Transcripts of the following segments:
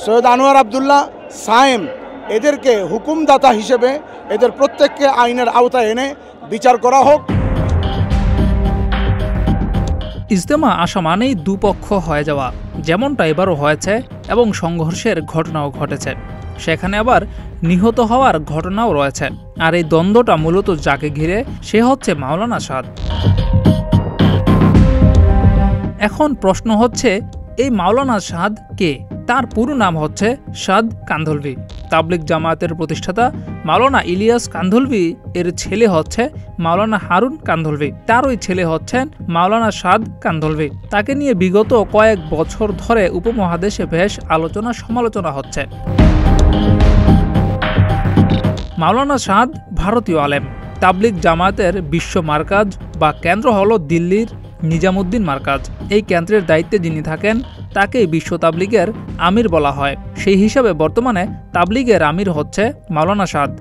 সৈয়দ আনোয়ার আব্দুল্লাহ সায়েম এদেরকে হুকুমদাতা হিসেবে এদের প্রত্যেককে আইনের আওতায় এনে বিচার করা হোক। ইজতেমা আসা মানেই দুপক্ষ হয়ে যাওয়া, যেমনটা এবারও হয়েছে, এবং সংঘর্ষের ঘটনাও ঘটেছে। সেখানে আবার নিহত হওয়ার ঘটনাও রয়েছে। আর এই দ্বন্দ্বটা মূলত যাকে ঘিরে, সে হচ্ছে মাওলানা সাদ। এখন প্রশ্ন হচ্ছে, এই মাওলানা সাদ কে? তার পুরো নাম হচ্ছে সাদ কান্ধলভি। তাবলিগ জামায়াতের প্রতিষ্ঠাতা মাওলানা ইলিয়াস কান্ধলভি এর ছেলে হচ্ছে মাওলানা হারুন কান্ধলভি। তারই ছেলে হচ্ছেন মাওলানা সাদ কান্ধলভি। তাকে নিয়ে বিগত কয়েক বছর ধরে উপমহাদেশে বেশ আলোচনা সমালোচনা হচ্ছে। মাওলানা সাদ ভারতীয় আলেম। তাবলিগ জামায়াতের বিশ্ব মার্কাজ বা কেন্দ্র হল দিল্লির নিজামুদ্দিন মার্কাজ। এই কেন্দ্রের দায়িত্বে যিনি থাকেন তাকেই বিশ্ব তাবলিগের আমির বলা হয়। সেই হিসাবে বর্তমানে তাবলিগের আমির হচ্ছে মাওলানা সাদ।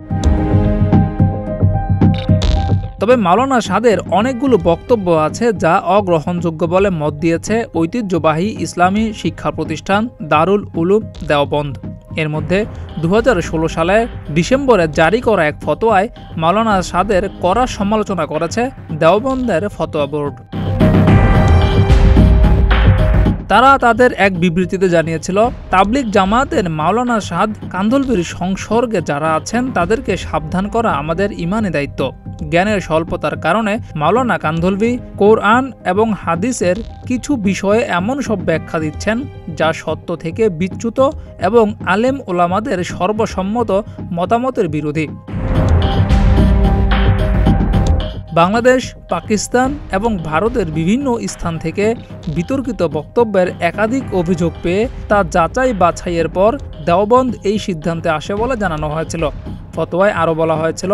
তবে মাওলানা সাদের অনেকগুলো বক্তব্য আছে যা অগ্রহণযোগ্য বলে মত দিয়েছে ঐতিহ্যবাহী ইসলামী শিক্ষা প্রতিষ্ঠান দারুল উলুম দেওবন্দ। এর মধ্যে 2016 সালের ডিসেম্বরে জারি করা এক ফতোয়ায় মাওলানা সাদের কড়া সমালোচনা করেছে দেওবন্দের ফতোয়া বোর্ড। তারা তাদের এক বিবৃতিতে জানিয়েছিল, তাবলিগ জামায়াতের মাওলানা সাদ কান্ধলভির সংসর্গে যারা আছেন তাদেরকে সাবধান করা আমাদের ইমানি দায়িত্ব। জ্ঞানের স্বল্পতার কারণে মাওলানা কান্ধলভি কোরআন এবং হাদিসের কিছু বিষয়ে এমন সব ব্যাখ্যা দিচ্ছেন যা সত্য থেকে বিচ্যুত এবং আলেম ওলামাদের সর্বসম্মত মতামতের বিরোধী। বাংলাদেশ, পাকিস্তান এবং ভারতের বিভিন্ন স্থান থেকে বিতর্কিত বক্তব্যের একাধিক অভিযোগ পেয়ে তা যাচাই বাছাইয়ের পর দেওবন্দ এই সিদ্ধান্তে আসে বলে জানানো হয়েছিল। ফতোয়ায় আরও বলা হয়েছিল,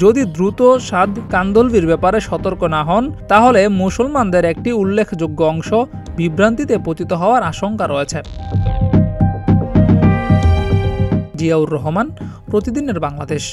যদি দ্রুত সাদ কান্ধলভির ব্যাপারে সতর্ক না হন তাহলে মুসলমানদের একটি উল্লেখযোগ্য অংশ বিভ্রান্তিতে পতিত হওয়ার আশঙ্কা রয়েছে। জিয়াউর রহমান, প্রতিদিনের বাংলাদেশ।